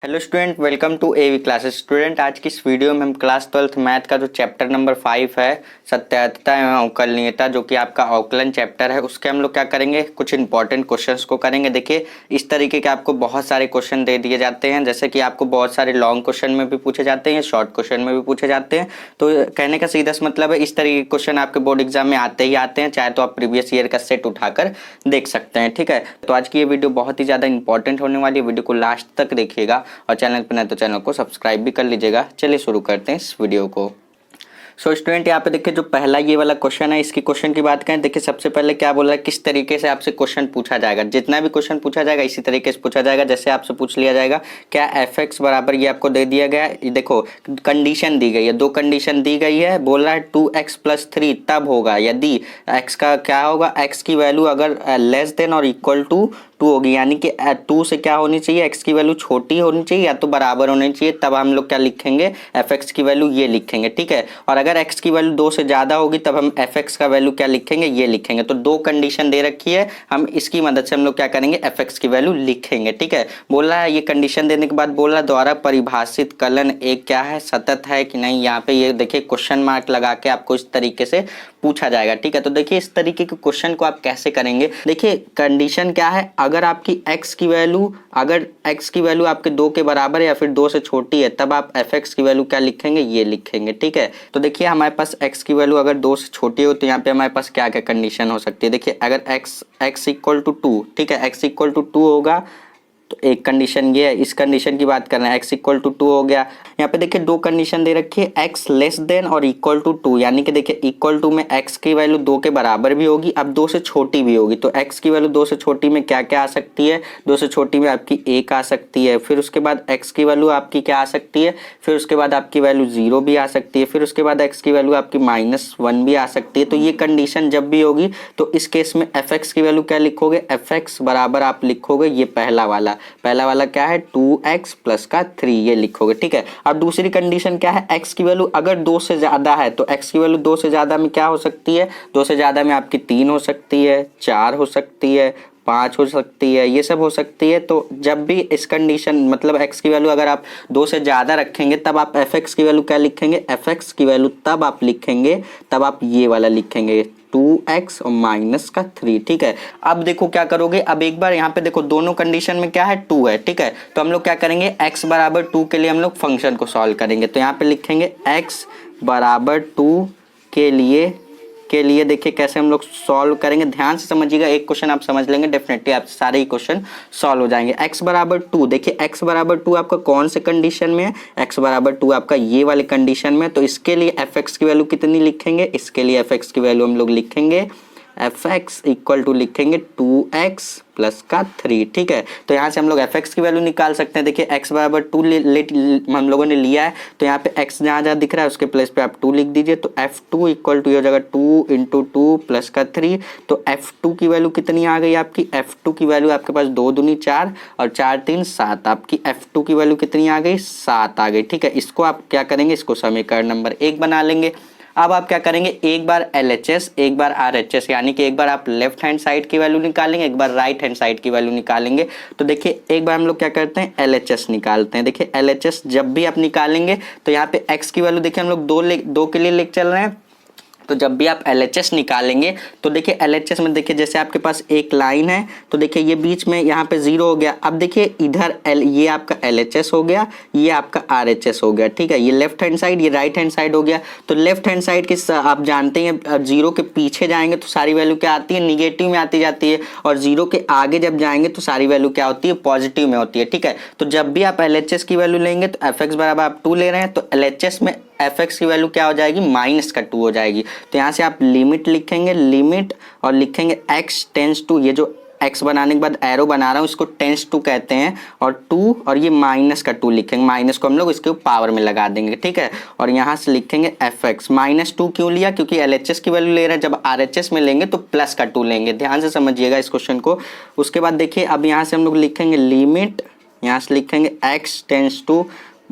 Hello student, welcome to AV classes. Student, आज की इस वीडियो में हम क्लास 12th मैथ का जो चैप्टर नंबर 5 है, सत्यायनता एवं अवकलनीयता, जो कि आपका अवकलन चैप्टर है, उसके हम लोग क्या करेंगे, कुछ इंपॉर्टेंट क्वेश्चंस को करेंगे। देखिए, इस तरीके के आपको बहुत सारे क्वेश्चन दे दिए जाते हैं, जैसे कि आपको बहुत सारे लॉन्ग क्वेश्चन में भी पूछे जाते हैं, शॉर्ट क्वेश्चन में भी पूछे जाते हैं। तो कहने का सीधा मतलब है, इस तरीके के क्वेश्चन आपके बोर्ड एग्जाम में आते ही आते हैं, चाहे तो आप प्रीवियस ईयर का सेट उठाकर देख सकते हैं। ठीक है, तो आज की ये वीडियो बहुत ही ज़्यादा इंपॉर्टेंट होने वाली है, वीडियो को लास्ट तक देखिएगा और चैनल पर नए तो चैनल को सब्सक्राइब भी कर लीजिएगा। चलिए शुरू करते हैं इस वीडियो को। स्टूडेंट, यहाँ पे देखिए, जो पहला ये वाला क्वेश्चन है, इसकी क्वेश्चन की बात करें। देखिए, सबसे पहले क्या बोल रहा है, किस तरीके से आपसे क्वेश्चन पूछा जाएगा। जितना भी क्वेश्चन पूछा जाएगा इसी तरीके से पूछा जाएगा। जैसे आपसे पूछ लिया जाएगा क्या एफ एक्स बराबर, ये आपको दे दिया गया है, देखो कंडीशन दी गई है, दो कंडीशन दी गई है। बोल रहा है 2x+3 तब होगा यदि एक्स का क्या होगा, एक्स की वैल्यू अगर लेस देन और इक्वल टू 2 होगी, यानी कि 2 से क्या होनी चाहिए, एक्स की वैल्यू छोटी होनी चाहिए या तो बराबर होनी चाहिए, तब हम लोग क्या लिखेंगे, एफ एक्स की वैल्यू ये लिखेंगे। ठीक है, और अगर एक्स की वैल्यू 2 से ज़्यादा होगी तब हम एफ एक्स का वैल्यू क्या लिखेंगे, ये लिखेंगे। तो दो कंडीशन दे रखी है, हम इसकी मदद से हम लोग क्या करेंगे, एफ एक्स की वैल्यू लिखेंगे। ठीक है, बोल रहा है ये कंडीशन देने के बाद बोल रहा है द्वारा परिभाषित कलन एक क्या है, सतत है कि नहीं। यहाँ पे ये देखिए क्वेश्चन मार्क लगा के आपको इस तरीके से पूछा जाएगा। ठीक है, तो देखिए इस तरीके के क्वेश्चन को आप कैसे करेंगे। देखिए कंडीशन क्या है, अगर आपकी x की वैल्यू, अगर x की वैल्यू आपके 2 के बराबर है या फिर 2 से छोटी है, तब आप fx की वैल्यू क्या लिखेंगे, ये लिखेंगे। ठीक है, तो देखिए हमारे पास x की वैल्यू अगर 2 से छोटी हो तो यहाँ पे हमारे पास क्या क्या कंडीशन हो सकती है। देखिए अगर x इक्वल टू 2, ठीक है, x इक्वल टू 2 होगा तो एक कंडीशन ये है। इस कंडीशन की बात कर रहे हैं, x इक्वल टू 2 हो गया। यहाँ पे देखिए दो कंडीशन दे रखी है, x लेस देन और इक्वल टू 2, यानी कि देखिए इक्वल टू में x की वैल्यू 2 के बराबर भी होगी, अब 2 से छोटी भी होगी। तो x की वैल्यू 2 से छोटी में क्या क्या आ सकती है, 2 से छोटी में आपकी 1 आ सकती है, फिर उसके बाद x की वैल्यू आपकी क्या आ सकती है, फिर उसके बाद आपकी वैल्यू 0 भी आ सकती है, फिर उसके बाद x की वैल्यू आपकी -1 भी आ सकती है। तो ये कंडीशन जब भी होगी तो इस केस में एफ एक्स की वैल्यू क्या लिखोगे, एफ एक्स बराबर आप लिखोगे ये पहला वाला क्या है, 2x प्लस का 3, ये लिखोगे। ठीक है, अब दूसरी कंडीशन क्या है, x की वैल्यू अगर 2 से ज्यादा है तो x की वैल्यू 2 से ज्यादा में क्या हो सकती है, 2 से ज्यादा में आपकी 3 हो सकती है, 4 हो सकती है, 5 हो सकती है, ये सब हो सकती है। तो जब भी इस कंडीशन मतलब x की वैल्यू अगर आप 2 से ज़्यादा रखेंगे तब आप एफ एक्स की वैल्यू क्या लिखेंगे, एफ एक्स की वैल्यू तब आप लिखेंगे, तब आप ये वाला लिखेंगे 2x और -3। ठीक है, अब देखो क्या करोगे, अब एक बार यहाँ पे देखो दोनों कंडीशन में क्या है, 2 है। ठीक है, तो हम लोग क्या करेंगे, x बराबर 2 के लिए हम लोग फंक्शन को सॉल्व करेंगे। तो यहाँ पे लिखेंगे x बराबर 2 के लिए देखिए कैसे हम लोग सॉल्व करेंगे। ध्यान से समझिएगा, एक क्वेश्चन आप समझ लेंगे डेफिनेटली आप सारे ही क्वेश्चन सॉल्व हो जाएंगे। x बराबर 2, देखिए x बराबर 2 आपका कौन से कंडीशन में है, x बराबर 2 आपका ये वाले कंडीशन में। तो इसके लिए एफ एक्स की वैल्यू कितनी लिखेंगे, इसके लिए एफ एक्स की वैल्यू हम लोग लिखेंगे एफ एक्स इक्वल टू लिखेंगे 2x प्लस का 3। ठीक है, तो यहाँ से हम लोग एफ एक्स की वैल्यू निकाल सकते हैं। देखिए x बराबर 2 हम लोगों ने लिया है, तो यहाँ पे x जहाँ जहाँ दिख रहा है उसके प्लेस पे आप 2 लिख दीजिए। तो f2 इक्वल टू ये हो जाएगा 2 × 2 प्लस का 3। तो f2 की वैल्यू कितनी आ गई आपकी, f2 की वैल्यू आपके पास 2 दूनी 4 और 4 3 7, आपकी f2 की वैल्यू कितनी आ गई, 7 आ गई। ठीक है, इसको आप क्या करेंगे, इसको समीकरण नंबर 1 बना लेंगे। अब आप क्या करेंगे, एक बार LHS एक बार RHS, यानी कि एक बार आप लेफ्ट हैंड साइड की वैल्यू निकालेंगे, एक बार राइट हैंड साइड की वैल्यू निकालेंगे। तो देखिए एक बार हम लोग क्या करते हैं, LHS निकालते हैं। देखिए LHS जब भी आप निकालेंगे तो यहाँ पे x की वैल्यू देखिए हम लोग 2 के लिए लेके चल रहे हैं। तो जब भी आप LHS निकालेंगे तो देखिए LHS में देखिए जैसे आपके पास एक लाइन है, तो देखिए ये बीच में यहाँ पे 0 हो गया। अब देखिए इधर ये आपका LHS हो गया, ये आपका RHS हो गया। ठीक है, ये लेफ्ट हैंड साइड, ये राइट हैंड साइड हो गया। तो लेफ्ट हैंड साइड के आप जानते हैं 0 के पीछे जाएंगे तो सारी वैल्यू क्या आती है, निगेटिव में आती जाती है, और 0 के आगे जब जाएंगे तो सारी वैल्यू क्या होती है, पॉजिटिव में होती है। ठीक है, तो जब भी आप LHS की वैल्यू लेंगे तो एफ एक्स बराबर आप 2 ले रहे हैं, तो LHS में एफ एक्स की वैल्यू क्या हो जाएगी, -2 हो जाएगी। तो यहाँ से आप लिमिट लिखेंगे, लिमिट और लिखेंगे x टेंस टू, ये जो x बनाने के बाद एरो बना रहा हूँ इसको टेंस टू कहते हैं, और 2 और ये -2 लिखेंगे, माइनस को हम लोग इसके पावर में लगा देंगे। ठीक है, और यहाँ से लिखेंगे एफ एक्स। -2 क्यों लिया, क्योंकि LHS की वैल्यू ले रहे हैं, जब RHS में लेंगे तो +2 लेंगे। ध्यान से समझिएगा इस क्वेश्चन को। उसके बाद देखिए अब यहाँ से हम लोग लिखेंगे लिमिट, यहाँ से लिखेंगे x टेंस टू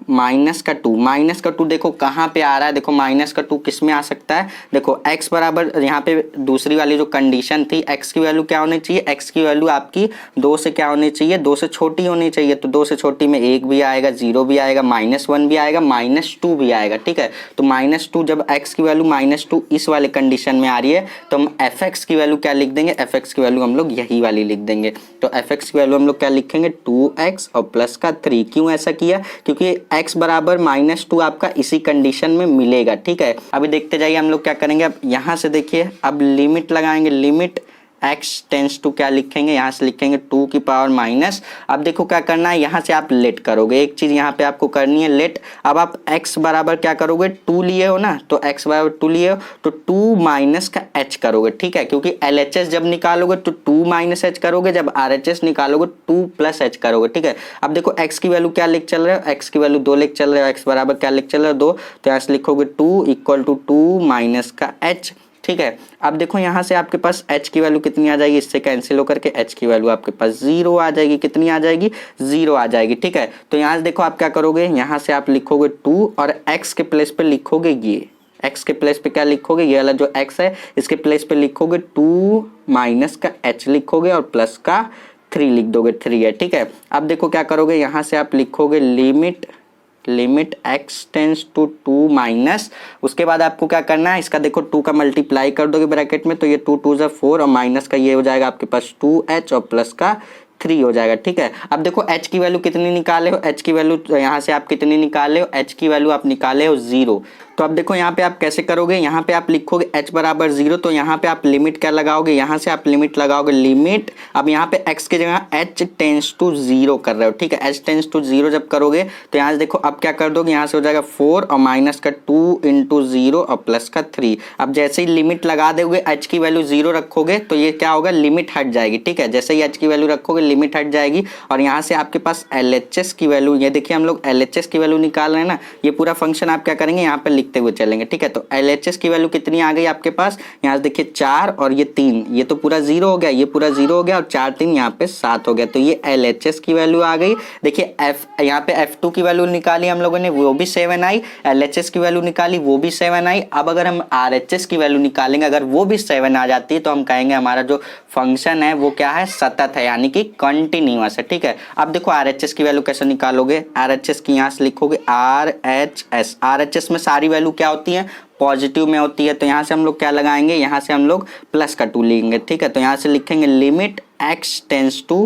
माइनस का टू देखो कहाँ पे आ रहा है, देखो माइनस का टू किस में आ सकता है, देखो x बराबर यहाँ पे दूसरी वाली जो कंडीशन थी x की वैल्यू क्या होनी चाहिए, x की वैल्यू आपकी 2 से क्या होनी चाहिए, 2 से छोटी होनी चाहिए। तो 2 से छोटी में 1 भी आएगा, 0 भी आएगा, -1 भी आएगा, -2 भी आएगा। ठीक है, तो -2 जब x की वैल्यू -2 इस वाले कंडीशन में आ रही है तो हम fx की वैल्यू क्या लिख देंगे, fx की वैल्यू हम लोग यही वाली लिख देंगे। तो fx की वैल्यू हम लोग क्या लिखेंगे 2x और प्लस का 3। क्यों ऐसा किया, क्योंकि x बराबर -2 आपका इसी कंडीशन में मिलेगा। ठीक है, अभी देखते जाइए हम लोग क्या करेंगे। अब यहाँ से देखिए, अब लिमिट लगाएंगे, लिमिट x टेंस टू क्या लिखेंगे, यहाँ से लिखेंगे 2 की पावर माइनस। अब देखो क्या करना है, यहाँ से आप लेट करोगे, एक चीज यहाँ पे आपको करनी है लेट। अब आप x बराबर क्या करोगे 2 लिए हो ना, तो x बराबर 2 लिए हो तो 2 माइनस का h करोगे। ठीक है, क्योंकि LHS जब निकालोगे तो 2 माइनस h करोगे, जब RHS निकालोगे 2 प्लस h करोगे। ठीक है, अब देखो x की वैल्यू क्या लिख चल रहे हो, x की वैल्यू 2 लिख चल रहे हो, x बराबर क्या लिख चल रहे हो 2, तो यहाँ से लिखोगे 2 इक्वल टू 2 माइनस का h। ठीक है, अब देखो यहाँ से आपके पास h की वैल्यू कितनी आ जाएगी, इससे कैंसिल होकर के h की वैल्यू आपके पास 0 आ जाएगी। कितनी आ जाएगी, 0 आ जाएगी। ठीक है, तो यहाँ से देखो आप क्या करोगे, यहाँ से आप लिखोगे 2 और x के प्लेस पे लिखोगे ये, x के प्लेस पे क्या लिखोगे, ये वाला जो x है इसके प्लेस पे लिखोगे 2 माइनस का h लिखोगे और प्लस का 3 लिख दोगे, 3 है। ठीक है, अब देखो क्या करोगे, यहाँ से आप लिखोगे limit x tends to 2 minus, उसके बाद आपको क्या करना है, इसका देखो 2 का मल्टीप्लाई कर दोगे ब्रैकेट में, तो ये 2 2 4 और माइनस का ये हो जाएगा आपके पास 2h और प्लस का 3 हो जाएगा। ठीक है, अब देखो h की वैल्यू कितनी निकाले हो, h की वैल्यू यहाँ से आप कितनी निकाले हो, h की वैल्यू आप निकाले हो 0। तो अब देखो यहाँ पे आप कैसे करोगे, यहाँ पे आप लिखोगे h बराबर 0, तो यहाँ पे आप लिमिट क्या लगाओगे, यहाँ से आप लिमिट लगाओगे लिमिट, अब यहाँ पे x की जगह h टेंस टू 0 कर रहे हो। ठीक है, h टेंस टू 0 जब करोगे तो यहाँ से देखो अब क्या कर दोगे, यहाँ से हो जाएगा 4 और माइनस का 2 इंटू 0 और प्लस का 3। अब जैसे ही लिमिट लगा दोगे h की वैल्यू 0 रखोगे तो ये क्या होगा, लिमिट हट जाएगी। ठीक है, जैसे ही h की वैल्यू रखोगे लिमिट हट जाएगी और यहाँ से आपके पास LHS की वैल्यू, ये देखिए हम लोग LHS की वैल्यू निकाल रहे हैं ना, ये पूरा फंक्शन आप क्या करेंगे यहाँ पे लिखते हुए चलेंगे। ठीक है, तो LHS की वैल्यू कितनी आ गई आपके पास, यहाँ से देखिए 4 और ये 3, ये तो पूरा 0 हो गया, ये पूरा 0 हो गया और 4 3 यहाँ पे 7 हो गया, तो ये LHS की वैल्यू आ गई। देखिए यहाँ पे F2 की वैल्यू निकाली हम लोगों ने, वो भी 7 आई, LHS की वैल्यू निकाली वो भी 7 आई। अब अगर हम RHS की वैल्यू निकालेंगे, अगर वो भी 7 आ जाती है तो हम कहेंगे हमारा जो फंक्शन है वो क्या है, सतत है, यानी कि कंटिन्यूअस है। ठीक है, अब देखो RHS की वैल्यू कैसे निकालोगे, RHS की यहाँ से लिखोगे RHS, RHS में सारी वैल्यू क्या होती है, पॉजिटिव में होती है, तो यहाँ से हम लोग क्या लगाएंगे, यहाँ से हम लोग प्लस का 2 लेंगे। ठीक है, तो यहाँ से लिखेंगे limit x tends two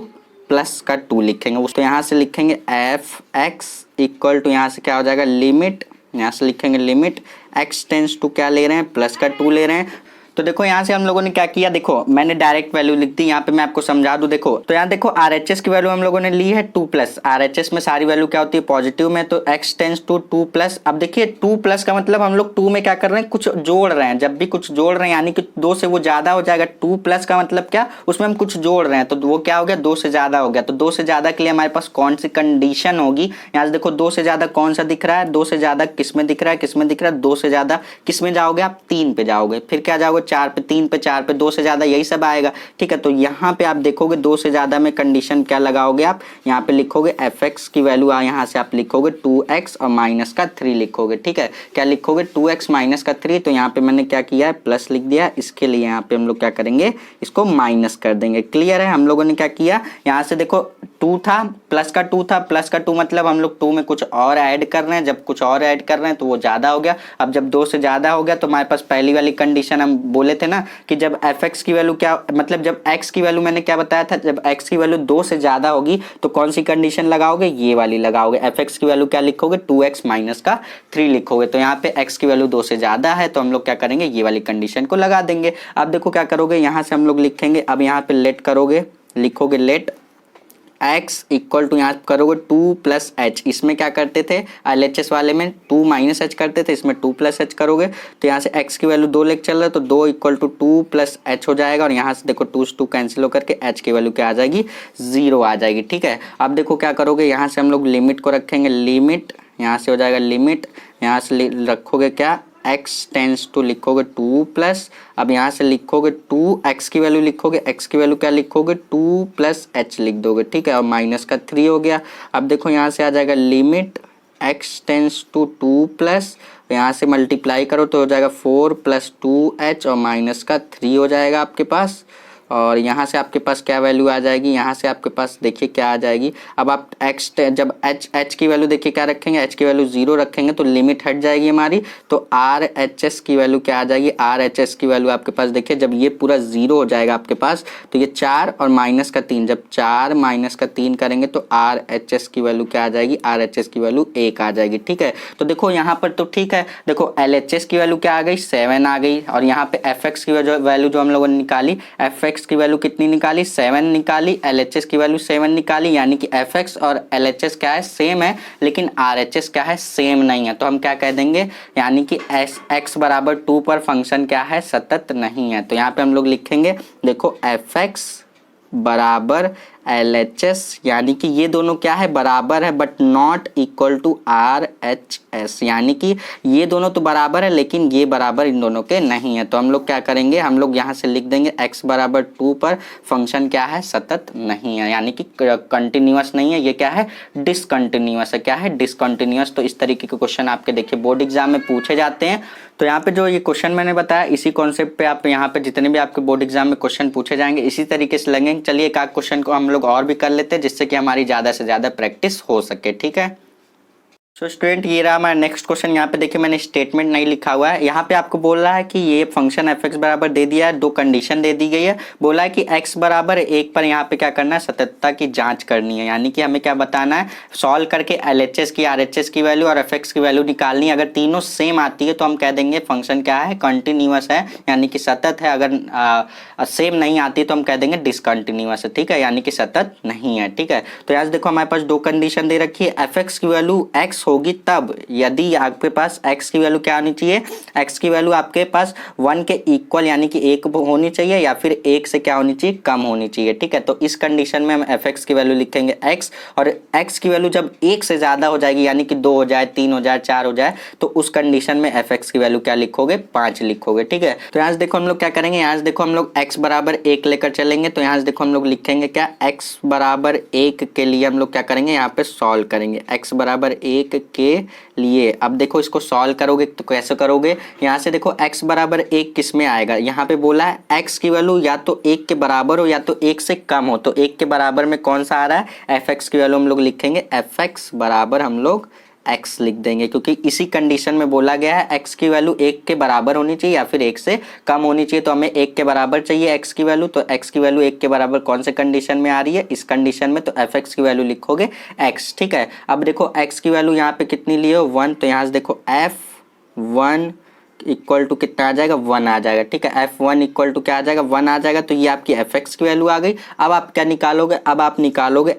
plus का 2 लिखेंगे, तो यहाँ से लिखेंगे fx इक्वल टू, यहाँ से क्या हो जाएगा लिमिट, यहाँ से लिखेंगे लिमिट x टेंस टू क्या ले रहे हैं, प्लस का 2 ले रहे हैं। तो देखो यहाँ से हम लोगों ने क्या किया, देखो मैंने डायरेक्ट वैल्यू लिख दी, यहाँ पे मैं आपको समझा दूं। देखो तो यहाँ देखो RHS की वैल्यू हम लोगों ने ली है 2 प्लस, RHS में सारी वैल्यू क्या होती है, पॉजिटिव में, तो x टेंस टू 2 प्लस। अब देखिए 2 प्लस का मतलब हम लोग 2 में क्या कर रहे हैं, कुछ जोड़ रहे हैं, जब भी कुछ जोड़ रहे हैं यानी कि 2 से वो ज्यादा हो जाएगा। 2 प्लस का मतलब क्या, उसमें हम कुछ जोड़ रहे हैं, तो वो क्या हो गया, 2 से ज्यादा हो गया। तो 2 से ज्यादा के लिए हमारे पास कौन सी कंडीशन होगी, यहाँ से देखो 2 से ज्यादा कौन सा दिख रहा है, 2 से ज्यादा किस में दिख रहा है, किस में दिख रहा है, 2 से ज्यादा किस में जाओगे आप, 3 पे जाओगे, फिर क्या जाओगे 4 पे, 3 पे, 4 पे, 2 से ज्यादा, यही सब आएगा। ठीक है, तो यहाँ पे आप देखोगे 2 से ज्यादा में कंडीशन क्या लगाओगे आप, यहाँ पे लिखोगे fx की वैल्यू, यहाँ से आप लिखोगे 2x और माइनस का 3 लिखोगे। ठीक है, क्या लिखोगे 2x माइनस का 3, तो यहाँ पे मैंने क्या किया है, प्लस लिख दिया, इसके लिए यहाँ पे हम लोग क्या करेंगे, इसको माइनस कर देंगे। क्लियर है, हम लोगों ने क्या किया, यहाँ से देखो 2 था, प्लस का 2 था, प्लस का 2 मतलब हम लोग 2 में कुछ और ऐड कर रहे हैं, जब कुछ और ऐड कर रहे हैं तो वो ज्यादा हो गया। अब जब 2 से ज्यादा हो गया तो हमारे पास पहली वाली कंडीशन हम बोले थे ना कि जब fx की वैल्यू क्या, मतलब जब x की वैल्यू मैंने क्या बताया था, जब x की वैल्यू 2 से ज्यादा होगी तो कौन सी कंडीशन लगाओगे, ये वाली लगाओगे। fx की वैल्यू क्या लिखोगे, 2x माइनस का 3 लिखोगे, तो यहाँ पे x की वैल्यू 2 से ज्यादा है तो हम लोग क्या करेंगे, ये वाली कंडीशन को लगा देंगे। अब देखो क्या करोगे, यहाँ से हम लोग लिखेंगे, अब यहाँ पे लेट करोगे, लिखोगे लेट x इक्वल टू, यहाँ करोगे 2 प्लस एच, इसमें क्या करते थे LHS वाले में 2 माइनस एच करते थे, इसमें 2 प्लस एच करोगे, तो यहाँ से x की वैल्यू 2 लेके चल रहा है तो 2 इक्वल टू 2 प्लस एच हो जाएगा और यहाँ से देखो 2 से 2 कैंसिल होकर के h की वैल्यू क्या आ जाएगी, 0 आ जाएगी। ठीक है, अब देखो क्या करोगे, यहाँ से हम लोग लिमिट को रखेंगे, लिमिट यहाँ से हो जाएगा लिमिट, यहाँ से रखोगे क्या, x टेंस टू लिखोगे 2 प्लस, अब यहाँ से लिखोगे 2, x की वैल्यू लिखोगे, x की वैल्यू क्या लिखोगे 2 प्लस h लिख दोगे। ठीक है, और माइनस का 3 हो गया। अब देखो यहाँ से आ जाएगा limit x tends to 2 plus यहाँ से मल्टीप्लाई करो तो हो जाएगा 4 + 2h और माइनस का 3 हो जाएगा आपके पास। और यहाँ से आपके पास क्या वैल्यू आ जाएगी, यहाँ से आपके पास देखिए क्या आ जाएगी। अब आप जब h की वैल्यू देखिए क्या रखेंगे, h की वैल्यू 0 रखेंगे तो लिमिट हट जाएगी हमारी। तो RHS की वैल्यू क्या आ जाएगी, RHS की वैल्यू आपके पास देखिए जब ये पूरा 0 हो जाएगा आपके पास तो ये 4 और माइनस का 3, जब 4 माइनस का 3 करेंगे तो RHS की वैल्यू क्या आ जाएगी, RHS की वैल्यू 1 आ जाएगी। ठीक है, तो देखो यहाँ पर तो ठीक है, देखो LHS की वैल्यू क्या आ गई, 7 आ गई। और यहाँ पे FX की वैल्यू जो हम लोगों ने निकाली, FX की वैल्यू कितनी निकाली, 7 निकाली। LHS की वैल्यू 7 निकाली, यानी कि FX और LHS क्या है, सेम है, लेकिन RHS क्या है, सेम नहीं है। तो हम क्या कह देंगे, यानी कि x बराबर 2 पर फंक्शन क्या है, सतत नहीं है। तो यहाँ पे हम लोग लिखेंगे देखो FX बराबर LHS, यानी कि ये दोनों क्या है, बराबर है but not equal to RHS, यानी कि ये दोनों तो बराबर है लेकिन ये बराबर इन दोनों के नहीं है। तो हम लोग क्या करेंगे, हम लोग यहाँ से लिख देंगे x बराबर 2 पर फंक्शन क्या है, सतत नहीं है, यानी कि कंटिन्यूअस नहीं है, ये क्या है, डिसकंटिन्यूअस है। क्या है, डिसकंटिन्यूअस। तो इस तरीके के क्वेश्चन आपके देखिए बोर्ड एग्जाम में पूछे जाते हैं। तो यहाँ पे जो ये क्वेश्चन मैंने बताया, इसी कॉन्सेप्ट पे आप यहाँ पे जितने भी आपके बोर्ड एग्जाम में क्वेश्चन पूछे जाएंगे इसी तरीके से लगेंगे। चलिए एक आध क्वेश्चन को हम लोग और भी कर लेते हैं जिससे कि हमारी ज़्यादा से ज़्यादा प्रैक्टिस हो सके। ठीक है, सो स्टूडेंट ये रहा हमारा नेक्स्ट क्वेश्चन। यहाँ पे देखिए मैंने स्टेटमेंट नहीं लिखा हुआ है, यहाँ पे आपको बोल रहा है कि ये फंक्शन fx बराबर दे दिया है, दो कंडीशन दे दी गई है। बोला है कि x बराबर 1 पर यहाँ पे क्या करना है, सततता की जांच करनी है, यानी कि हमें क्या बताना है, सॉल्व करके LHS की RHS की वैल्यू और fx की वैल्यू निकालनी है। अगर तीनों सेम आती है तो हम कह देंगे फंक्शन क्या है, कंटिन्यूअस है, यानी कि सतत है। अगर सेम नहीं आती तो हम कह देंगे डिसकंटिन्यूअस है। ठीक है, यानी कि सतत नहीं है। ठीक है, तो यहाँ देखो हमारे पास दो कंडीशन दे रखी है, fx की वैल्यू x होगी तब यदि आपके पास x की वैल्यू क्या होनी चाहिए, x की वैल्यू आपके पास 1 के इक्वल यानी कि 1 होनी चाहिए या फिर 1 से क्या होनी चाहिए, कम होनी चाहिए। ठीक है, तो इस कंडीशन में हम fx की वैल्यू लिखेंगे x, और x की वैल्यू जब 1 से ज्यादा हो जाएगी यानी कि 2 हो जाए, 3 हो जाए, 4 हो जाए, तो उस कंडीशन में fx की वैल्यू क्या लिखोगे, 5 लिखोगे। ठीक है, तो यहाँ से देखो हम लोग क्या करेंगे, यहाँ से देखो हम लोग x बराबर 1 लेकर चलेंगे। तो यहाँ से देखो हम लोग लिखेंगे क्या, x बराबर 1 के लिए हम लोग क्या करेंगे, यहाँ पे सॉल्व करेंगे x बराबर 1 के लिए। अब देखो इसको सॉल्व करोगे तो कैसे करोगे, यहाँ से देखो x बराबर 1 किस में आएगा, यहाँ पे बोला है x की वैल्यू या तो 1 के बराबर हो या तो 1 से कम हो। तो 1 के बराबर में कौन सा आ रहा है, fx की वैल्यू हम लोग लिखेंगे fx बराबर हम लोग x लिख देंगे, क्योंकि इसी कंडीशन में बोला गया है x की वैल्यू 1 के बराबर होनी चाहिए या फिर 1 से कम होनी चाहिए। तो हमें 1 के बराबर चाहिए x की वैल्यू, तो x की वैल्यू 1 के बराबर कौन से कंडीशन में आ रही है, इस कंडीशन में। तो fx की वैल्यू लिखोगे x। ठीक है, अब देखो x की वैल्यू यहाँ पे कितनी ली हो, 1, तो यहाँ से देखो f1 इक्वल टू कितना आ जाएगा, 1 आ जाएगा। ठीक है, f1 इक्वल टू क्या आ जाएगा, 1 आ जाएगा। तो ये आपकी fx की वैल्यू आ गई। अब आप क्या निकालोगे, अब आप निकालोगे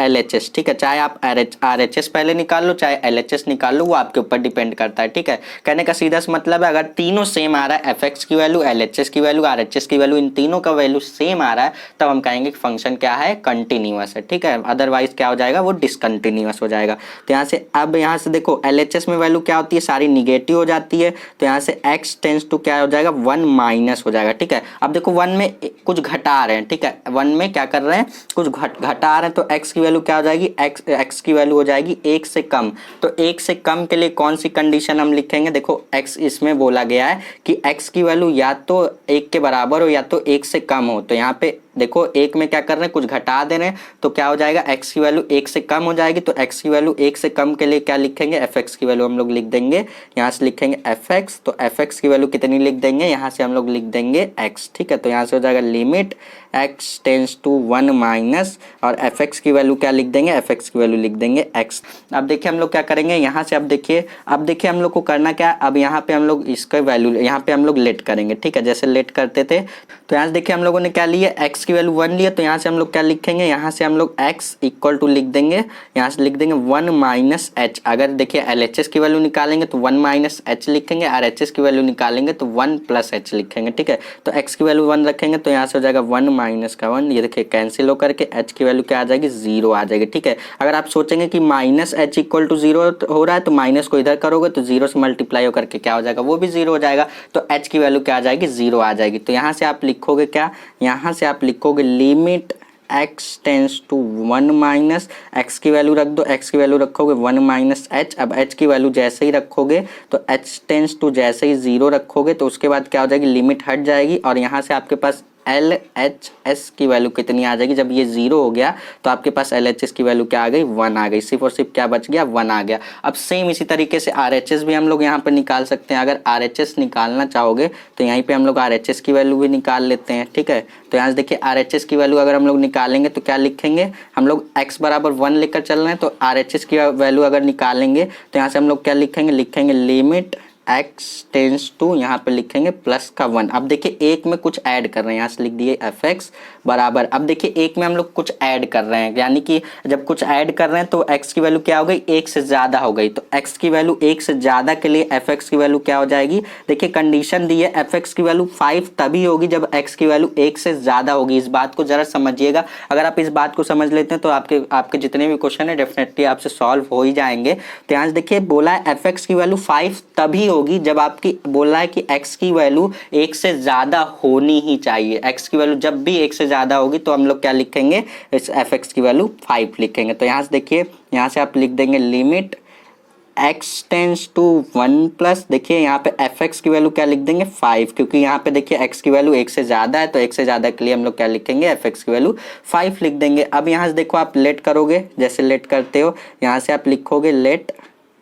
LHS। ठीक है, चाहे आप RHS पहले निकाल लो चाहे LHS निकाल लो, वो आपके ऊपर डिपेंड करता है। ठीक है, कहने का सीधा सा मतलब है अगर तीनों सेम आ रहा है, fx की वैल्यू, LHS की वैल्यू, RHS की वैल्यू, इन तीनों का वैल्यू सेम आ रहा है, तब हम कहेंगे कि फंक्शन क्या है, कंटिन्यूअस है। ठीक है, अदरवाइज क्या हो जाएगा, वो डिसकंटिन्यूअस हो जाएगा। तो यहाँ से अब यहाँ से देखो LHS में वैल्यू क्या होती है, सारी निगेटिव हो जाती है। तो यहाँ से x टेंस टू क्या हो जाएगा, 1 माइनस हो जाएगा। ठीक है, अब देखो 1 में कुछ घटा रहे हैं। ठीक है, 1 में क्या कर रहे हैं, कुछ घटा रहे हैं, तो x की वैल्यू क्या हो जाएगी, x की वैल्यू हो जाएगी 1 से कम। तो 1 से कम के लिए कौन सी कंडीशन हम लिखेंगे, देखो x इसमें बोला गया है कि x की वैल्यू या तो 1 के बराबर हो या तो 1 से कम हो। तो यहाँ पे देखो 1 में क्या कर रहे हैं, कुछ घटा दे रहे हैं, तो क्या हो जाएगा, x की वैल्यू 1 से कम हो जाएगी। तो x की वैल्यू 1 से कम के लिए क्या लिखेंगे, fx की वैल्यू हम लोग लिख देंगे, यहाँ से लिखेंगे fx। तो fx की वैल्यू कितनी लिख देंगे, यहाँ से हम लोग लिख देंगे x। ठीक है, तो यहाँ से हो जाएगा limit x tends to 1 minus, और fx की वैल्यू क्या लिख देंगे, fx की वैल्यू लिख देंगे x। अब देखिए हम लोग क्या करेंगे, यहाँ से अब देखिए हम लोग को करना क्या, अब यहाँ पे हम लोग इसका वैल्यू यहाँ पे हम लोग लेट करेंगे। ठीक है, जैसे लेट करते थे। तो यहाँ से देखिए हम लोगों ने क्या लिया, x की वैल्यू 1 लिया, तो यहाँ से हम लोग क्या लिखेंगे, यहाँ से हम लोग x इक्वल टू लिख देंगे, यहाँ से लिख देंगे 1 माइनस h। अगर देखिए LHS की वैल्यू निकालेंगे तो 1 माइनस h लिखेंगे, RHS की वैल्यू निकालेंगे तो 1 प्लस h लिखेंगे। ठीक है, तो x की वैल्यू 1 रखेंगे तो यहाँ से हो जाएगा 1 माइनस का 1, ये देखिए कैंसिल हो करके h की वैल्यू क्या आ जाएगी, 0 आ जाएगी। ठीक है, अगर आप सोचेंगे कि माइनस h इक्वल टू 0 हो रहा है तो माइनस को इधर करोगे तो 0 से मल्टीप्लाई होकर के क्या हो जाएगा, वो भी 0 हो जाएगा। तो h की वैल्यू क्या आ जाएगी, 0 आ जाएगी। तो यहाँ से आप लिखोगे क्या, यहाँ से आप लिखोगे limit x tends to 1 minus x की वैल्यू रख दो, एक्स की वैल्यू रखोगे 1 माइनस एच। अब एच की वैल्यू जैसे ही रखोगे तो एच टेंस टू जैसे ही 0 रखोगे तो उसके बाद क्या हो जाएगी, लिमिट हट जाएगी और यहाँ से आपके पास एल एच एस की वैल्यू कितनी आ जाएगी, जब ये 0 हो गया तो आपके पास एल एच एस की वैल्यू क्या आ गई, 1 आ गई। सिर्फ और सिर्फ क्या बच गया, 1 आ गया। अब सेम इसी तरीके से आर एच एस भी हम लोग यहाँ पे निकाल सकते हैं। अगर आर एच एस निकालना चाहोगे तो यहीं पे हम लोग आर एच एस की वैल्यू भी निकाल लेते हैं, ठीक है। तो यहाँ से देखिए आर एच एस की वैल्यू अगर हम लोग निकालेंगे तो क्या लिखेंगे, हम लोग x बराबर 1 लेकर चल रहे हैं तो आर एच एस की वैल्यू अगर निकालेंगे तो यहाँ से हम लोग क्या लिखेंगे, लिखेंगे लिमिट x टेंस टू, यहाँ पे लिखेंगे प्लस का 1। अब देखिए एक में कुछ ऐड कर रहे हैं, यहाँ से लिख दिए एफ एक्स बराबर। अब देखिए एक में हम लोग कुछ ऐड कर रहे हैं, यानी कि जब कुछ ऐड कर रहे हैं तो x की वैल्यू क्या हो गई, 1 से ज़्यादा हो गई। तो x की वैल्यू 1 से ज़्यादा के लिए एफ एक्स की वैल्यू क्या हो जाएगी, देखिए कंडीशन दी है एफ एक्स की वैल्यू 5 तभी होगी जब x की वैल्यू 1 से ज़्यादा होगी। इस बात को ज़रा समझिएगा, अगर आप इस बात को समझ लेते हैं तो आपके जितने भी क्वेश्चन है डेफिनेटली आपसे सॉल्व हो ही जाएंगे। तो यहाँ से देखिए बोला है एफ एक्स की वैल्यू 5 तभी होगी जब आपकी बोल रहा है कि x की वैल्यू 1 से ज़्यादा होनी ही चाहिए। x की वैल्यू जब भी 1 से ज़्यादा होगी तो हम लोग क्या लिखेंगे, इस एफ एक्स की वैल्यू 5 लिखेंगे। तो यहाँ से देखिए यहाँ से आप लिख देंगे limit x tends to 1 plus, देखिए यहाँ पे एफ एक्स की वैल्यू क्या लिख देंगे 5, क्योंकि यहाँ पे देखिए x की वैल्यू 1 से ज़्यादा है तो 1 से ज़्यादा के लिए हम लोग क्या लिखेंगे, एफ एक्स की वैल्यू 5 लिख देंगे। अब यहाँ से देखो आप लेट करोगे, जैसे लेट करते हो यहाँ से आप लिखोगे लेट,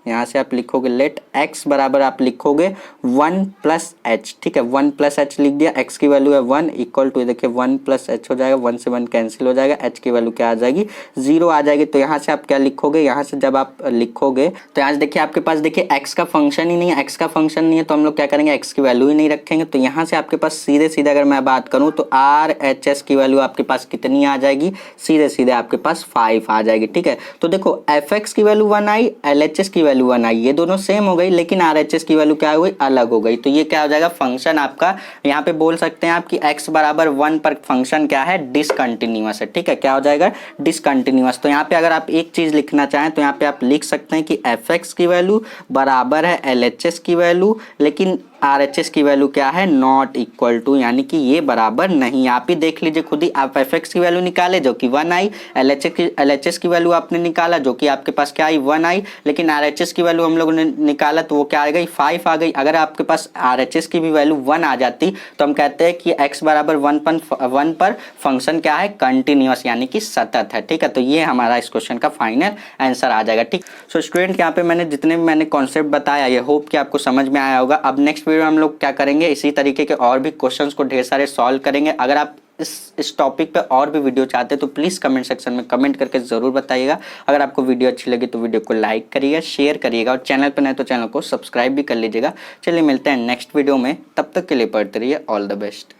यहाँ से आप लिखोगे लेट x बराबर आप लिखोगे 1 प्लस एच, ठीक है 1 प्लस एच लिख दिया। x की वैल्यू है 1 इक्वल टू देखिए 1 प्लस एच हो जाएगा, 1 से 1 कैंसिल हो जाएगा, h की वैल्यू क्या आ जाएगी 0 आ जाएगी। तो यहाँ से आप क्या लिखोगे, यहाँ से जब आप लिखोगे तो यहाँ से देखिए आपके पास देखिए x का फंक्शन ही नहीं है, x का फंक्शन नहीं है तो हम लोग क्या करेंगे, x की वैल्यू ही नहीं रखेंगे। तो यहाँ से आपके पास सीधे सीधे अगर मैं बात करूँ तो आर एच एस की वैल्यू आपके पास कितनी आ जाएगी, सीधे सीधे आपके पास 5 आ जाएगी, ठीक है। तो देखो एफ एक्स की वैल्यू 1 आई, एल एच एस की वैल्यू 1 आई, ये दोनों सेम हो गई, लेकिन आर एच एस की वैल्यू क्या हो गई, अलग हो गई। तो ये क्या हो जाएगा, फंक्शन आपका यहाँ पे बोल सकते हैं आप कि x बराबर 1 पर फंक्शन क्या है, डिसकंटिन्यूअस है, ठीक है। क्या हो जाएगा, डिसकंटिन्यूअस। तो यहाँ पे अगर आप एक चीज लिखना चाहें तो यहाँ पे आप लिख सकते हैं कि एफ एक्स की वैल्यू बराबर है एल एच एस की वैल्यू, लेकिन आर एच एस की वैल्यू क्या है, नॉट इक्वल टू, यानी कि ये बराबर नहीं। आप ही देख लीजिए खुद ही, आप एफ एक्स की वैल्यू निकाले जो कि 1 आई, एल एच एस की वैल्यू आपने निकाला जो कि आपके पास क्या आई 1 आई, लेकिन आर एच एस की वैल्यू हम लोगों ने निकाला तो वो क्या आ गई 5 आ गई। अगर आपके पास आर एच एस की भी वैल्यू 1 आ जाती तो हम कहते हैं कि x बराबर 1 पर फंक्शन क्या है, कंटिन्यूअस यानी कि सतत है, ठीक है। तो ये हमारा इस क्वेश्चन का फाइनल आंसर आ जाएगा, ठीक। सो स्टूडेंट यहाँ पे मैंने जितने भी मैंने कॉन्सेप्ट बताया ये होप कि आपको समझ में आया होगा। अब नेक्स्ट वीडियो हम लोग क्या करेंगे, इसी तरीके के और भी क्वेश्चंस को ढेर सारे सॉल्व करेंगे। अगर आप इस टॉपिक पे और भी वीडियो चाहते हैं तो प्लीज़ कमेंट सेक्शन में कमेंट करके ज़रूर बताइएगा। अगर आपको वीडियो अच्छी लगी तो वीडियो को लाइक करिएगा, शेयर करिएगा और चैनल पर नए तो चैनल को सब्सक्राइब भी कर लीजिएगा। चलिए मिलते हैं नेक्स्ट वीडियो में, तब तक के लिए पढ़ते रहिए। All the best.